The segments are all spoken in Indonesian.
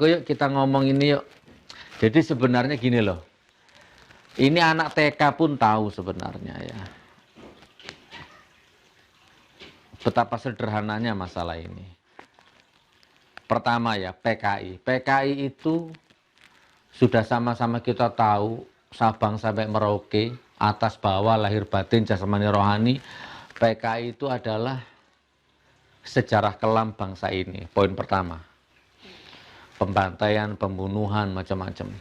saudaraku, yuk kita ngomong ini yuk. Jadi sebenarnya gini loh. Ini anak TK pun tahu sebenarnya ya. Betapa sederhananya masalah ini. Pertama ya, PKI. PKI itu sudah sama-sama kita tahu, Sabang sampai Merauke, atas bawah, lahir batin, jasmani rohani. PKI itu adalah sejarah kelam bangsa ini. Poin pertama. Pembantaian, pembunuhan, macam-macam.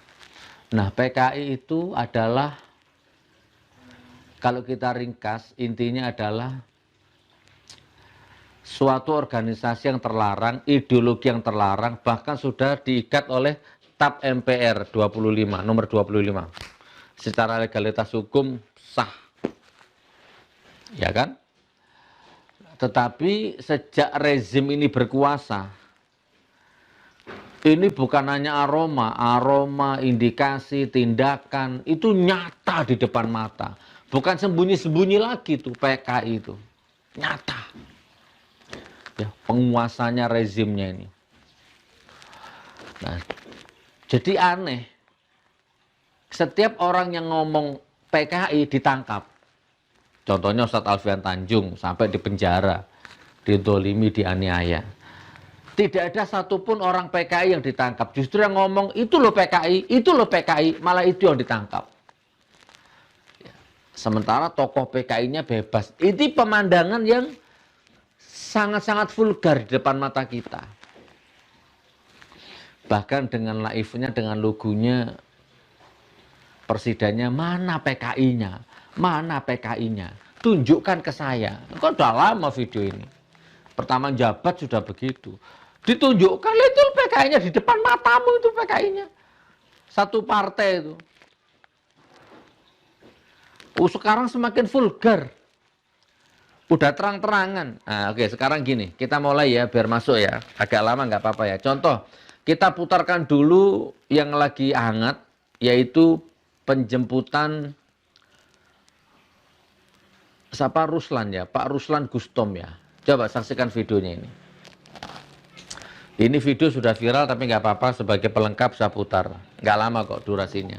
Nah, PKI itu adalah, kalau kita ringkas, intinya adalah suatu organisasi yang terlarang, ideologi yang terlarang, bahkan sudah diikat oleh TAP MPR 25, nomor 25. Secara legalitas hukum sah. Ya kan? Tetapi sejak rezim ini berkuasa, ini bukan hanya aroma, indikasi, tindakan, itu nyata di depan mata. Bukan sembunyi-sembunyi lagi tuh PKI itu. Nyata. Ya, penguasanya rezimnya ini. Nah, jadi aneh. Setiap orang yang ngomong PKI ditangkap. Contohnya Ustadz Alfian Tanjung sampai di penjara, didolimi, dianiaya. Tidak ada satupun orang PKI yang ditangkap. Justru yang ngomong itu loh PKI, itu loh PKI, malah itu yang ditangkap. Sementara tokoh PKI-nya bebas. Ini pemandangan yang sangat-sangat vulgar di depan mata kita. Bahkan dengan naifnya, dengan lugunya, presidennya, mana PKI-nya? Mana PKI-nya? Tunjukkan ke saya. Kok udah lama video ini. Pertama jabat sudah begitu. Ditunjukkan itu PKI-nya di depan matamu, itu PKI-nya. Satu partai itu. Sekarang semakin vulgar. Udah terang-terangan. Nah, oke, sekarang gini, kita mulai ya, biar masuk ya. Agak lama nggak apa-apa ya. Contoh, kita putarkan dulu yang lagi hangat, yaitu penjemputan siapa, Ruslan ya, Pak Ruslan Gustom ya. Coba saksikan videonya ini. Ini video sudah viral tapi nggak apa-apa, sebagai pelengkap saya putar. Nggak lama kok durasinya.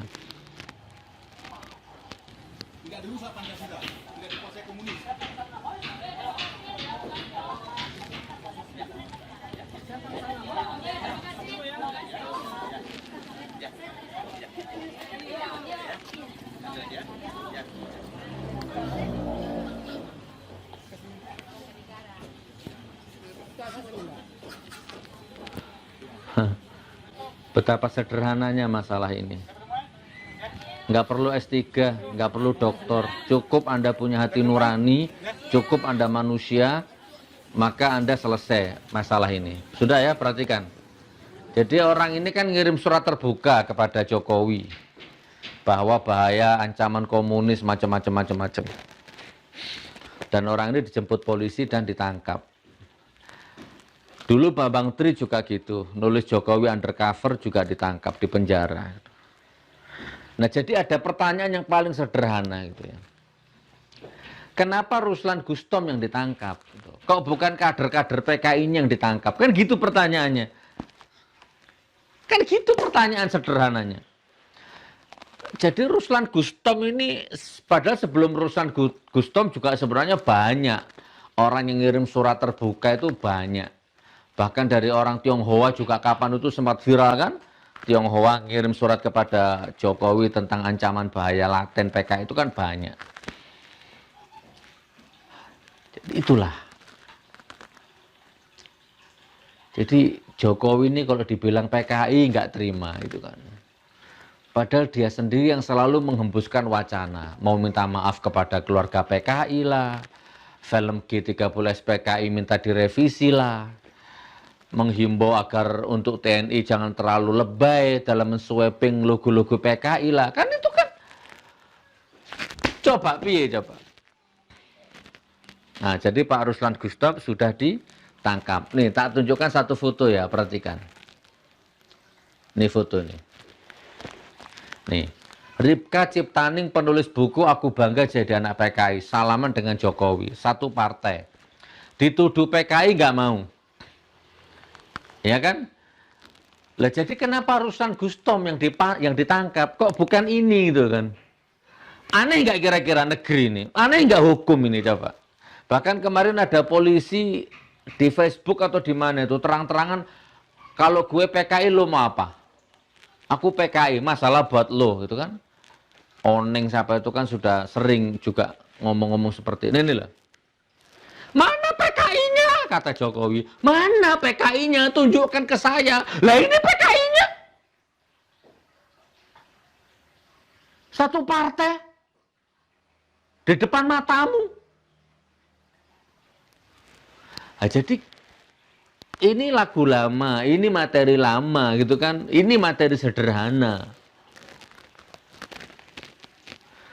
Betapa sederhananya masalah ini. Nggak perlu S3, nggak perlu doktor. Cukup Anda punya hati nurani, cukup Anda manusia, maka Anda selesai masalah ini. Sudah ya, perhatikan. Jadi orang ini kan ngirim surat terbuka kepada Jokowi bahwa bahaya ancaman komunis macam-macam. Dan orang ini dijemput polisi dan ditangkap. Dulu Bambang Tri juga gitu, nulis Jokowi undercover juga ditangkap, di penjara. Nah, jadi ada pertanyaan yang paling sederhana gitu ya. Kenapa Ruslan Gustom yang ditangkap? Kok bukan kader-kader PKI-nya yang ditangkap? Kan gitu pertanyaannya. Kan gitu pertanyaan sederhananya. Jadi Ruslan Gustom ini, padahal sebelum Ruslan Gustom juga sebenarnya banyak orang yang ngirim surat terbuka, itu banyak. Bahkan dari orang Tionghoa juga kapan itu sempat viral kan? Tionghoa ngirim surat kepada Jokowi tentang ancaman bahaya laten PKI, itu kan banyak. Jadi itulah. Jadi Jokowi ini kalau dibilang PKI nggak terima itu kan. Padahal dia sendiri yang selalu menghembuskan wacana. Mau minta maaf kepada keluarga PKI lah. Film G30 SPKI minta direvisi lah. Menghimbau agar untuk TNI jangan terlalu lebay dalam mensweeping logo-logo PKI lah. Kan itu kan. Coba piye coba. Nah, jadi Pak Ruslan Gustom sudah ditangkap. Nih, tak tunjukkan satu foto ya, perhatikan. Ini foto nih. Nih, Ripka Ciptaning, penulis buku Aku Bangga Jadi Anak PKI, salaman dengan Jokowi, satu partai. Dituduh PKI nggak mau. Ya kan? Lah jadi kenapa Ruslan Gustom yang ditangkap kok bukan ini gitu kan? Aneh nggak kira-kira negeri ini? Aneh nggak hukum ini coba? Bahkan kemarin ada polisi di Facebook atau di mana itu terang-terangan, kalau gue PKI lo mau apa? Aku PKI, masalah buat lo gitu kan? Oneng siapa itu kan sudah sering juga ngomong-ngomong seperti ini lah. Mana PKI-nya? Kata Jokowi. Mana PKI-nya? Tunjukkan ke saya. Lah ini PKI-nya. Satu partai. Di depan matamu. Nah, jadi ini lagu lama, ini materi lama gitu kan. Ini materi sederhana.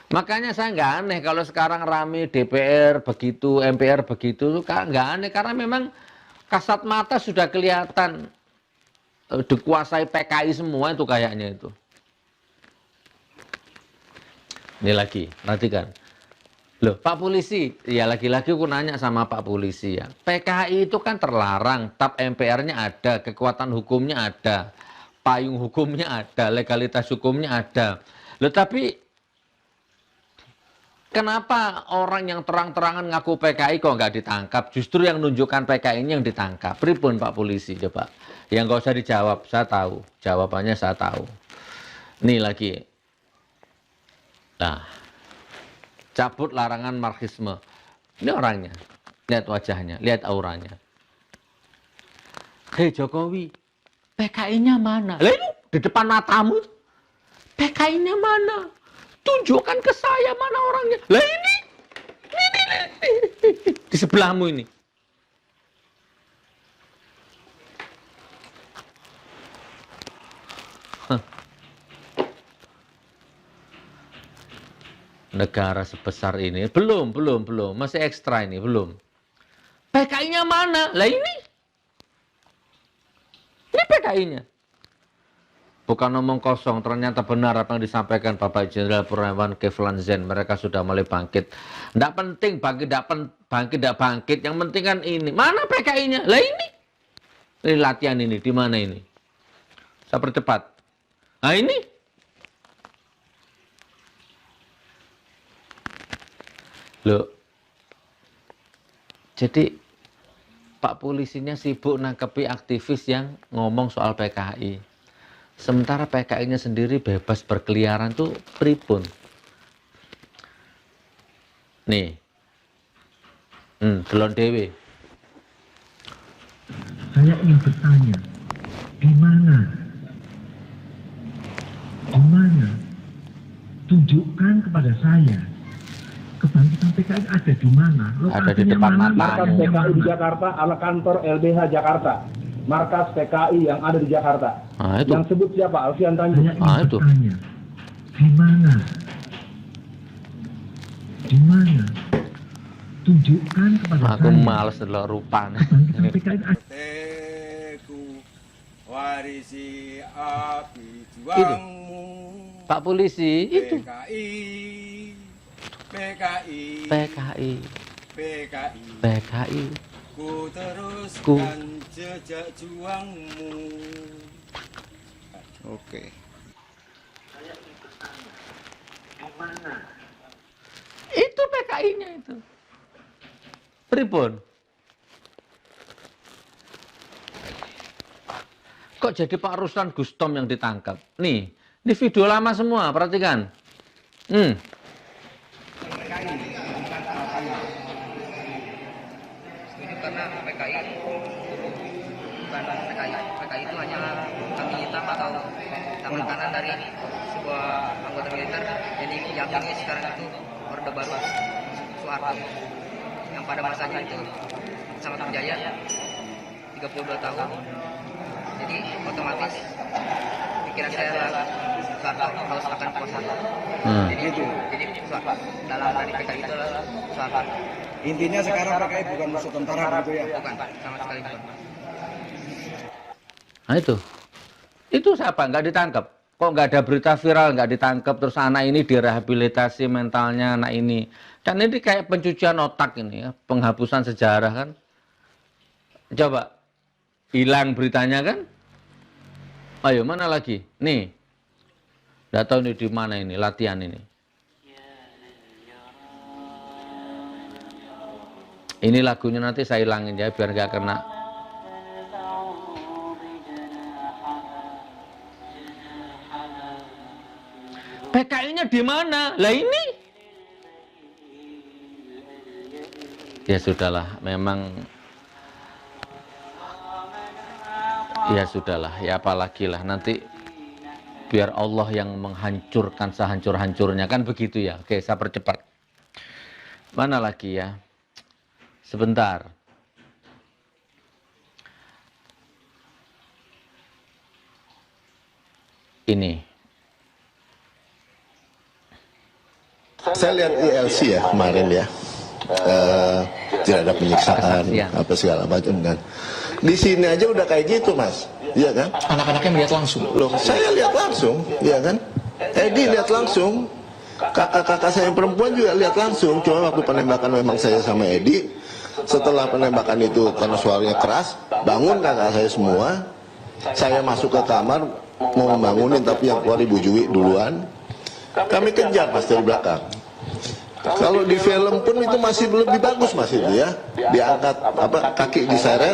Makanya saya nggak aneh kalau sekarang rame DPR begitu, MPR begitu, nggak aneh karena memang kasat mata sudah kelihatan dikuasai PKI semua itu kayaknya itu. Ini lagi, perhatikan. Loh, Pak Polisi, ya lagi-lagi aku nanya sama Pak Polisi ya. PKI itu kan terlarang, TAP MPR-nya ada, kekuatan hukumnya ada, payung hukumnya ada, legalitas hukumnya ada. Loh tapi kenapa orang yang terang-terangan ngaku PKI kok nggak ditangkap? Justru yang menunjukkan PKI ini yang ditangkap. Pripun Pak Polisi coba? Yang nggak usah dijawab, saya tahu. Jawabannya saya tahu. Nih lagi. Nah, cabut larangan Marxisme. Ini orangnya. Lihat wajahnya, lihat auranya. Hei Jokowi, PKI-nya mana? Lah ini di depan matamu. PKI-nya mana? Tunjukkan ke saya mana orangnya. Lah ini. Di sebelahmu ini. Negara sebesar ini. Belum. Masih ekstra ini, belum. PKI-nya mana? Lah ini. Ini PKI-nya. Bukan omong kosong, ternyata benar apa yang disampaikan Bapak Jenderal Purnawan Keflan Zen. Mereka sudah mulai bangkit. Tidak penting tidak bangkit. Yang penting kan ini. Mana PKI-nya? Lah ini. Ini latihan ini. Di mana ini? Saya percepat. Nah ini. Loh. Jadi Pak Polisinya sibuk nangkepi aktivis yang ngomong soal PKI. Sementara PKI-nya sendiri bebas berkeliaran tuh pripun. Nih. Delon dewe. Saya ingin bertanya, di mana? Di mana? Tunjukkan kepada saya. Kebangkitan PKI ada di mana? Ada di depan mata. Markas PKI di Jakarta ala kantor LBH Jakarta. Markas PKI yang ada di Jakarta. Nah, itu. Yang sebut siapa? Alfian Tanjung. Saya ingin bertanya, di mana? Di mana? Tunjukkan kepada Aku saya. males adalah rupa. Kebangkitan PKI ada. Teku warisi api juangmu. Pak Polisi itu. PKI. Ku teruskan jejak juangmu. Oke. Itu PKI-nya itu. Pripun? Kok jadi Pak Ruslan Gustom yang ditangkap? Nih, ini video lama semua, perhatikan. Karena PKI bukan PKI itu hanya kaki hitam atau tangan kanan dari sebuah anggota militer. Jadi yang ini sekarang itu Orde Baru Soeharto yang pada masanya itu sangat berjaya 32 tahun. Jadi otomatis pikiran saya adalah Soeharto harus akan kuasa. Jadi dalam dari PKI itu adalah Soeharto. Intinya sekarang PKI bukan musuh tentara gitu ya? Bukan, sama sekali bukan. Nah itu siapa? Nggak ditangkap. Kok nggak ada berita viral, nggak ditangkap, terus anak ini direhabilitasi mentalnya, anak ini. Kan ini kayak pencucian otak ini ya, penghapusan sejarah kan. Coba, hilang beritanya kan. Ayo, mana lagi? Nih. Nggak tahu nih di mana ini, latihan ini. Ini lagunya nanti saya hilangin ya, biar nggak kena. PKI-nya di mana? Lah ini. Ya sudahlah, memang ya sudahlah, ya apalagi lah nanti biar Allah yang menghancurkan sehancur-hancurnya, kan begitu ya. Oke, saya percepat. Mana lagi ya? Sebentar. Ini. Saya lihat ILC ya kemarin ya. Tidak ada penyiksaan apa segala macam kan. Di sini aja udah kayak gitu Mas, iya kan? Anak-anaknya melihat langsung. Loh, saya lihat langsung, iya kan? Edi lihat langsung, kakak-kakak saya yang perempuan juga lihat langsung. Cuma waktu penembakan memang saya sama Edi. Setelah penembakan itu karena suaranya keras, bangun kakak saya semua. Saya masuk ke kamar mau membangunin, tapi yang keluar Ibu Jui duluan. Kami kejar Mas dari belakang. Kalau di film pun itu masih lebih bagus Mas itu ya, diangkat apa kaki diseret,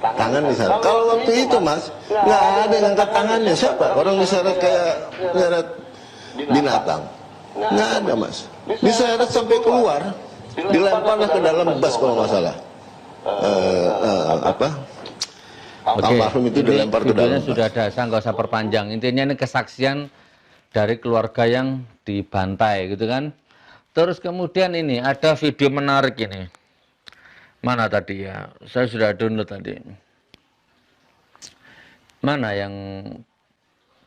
tangan diseret. Kalau waktu itu Mas nggak ada yang angkat tangannya, siapa? Orang diseret kayak diseret binatang, nggak ada Mas. Diseret sampai keluar, dilemparlah ke dalam bus kalau nggak salah. Almarhum itu dilempar ke dalam. Sudah ada, saya nggak usah perpanjang. Intinya ini kesaksian dari keluarga yang dibantai gitu kan. Terus kemudian ini ada video menarik ini. Mana tadi ya? Saya sudah download tadi. Mana yang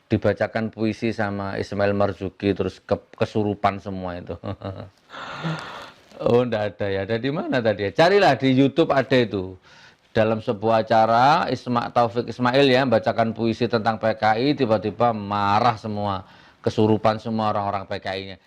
dibacakan puisi sama Ismail Marzuki terus kesurupan semua itu. Oh, enggak ada ya. Ada di mana tadi ya? Carilah di YouTube, ada itu. Dalam sebuah acara Taufik Ismail ya bacakan puisi tentang PKI, tiba-tiba marah semua, kesurupan semua orang-orang PKI-nya.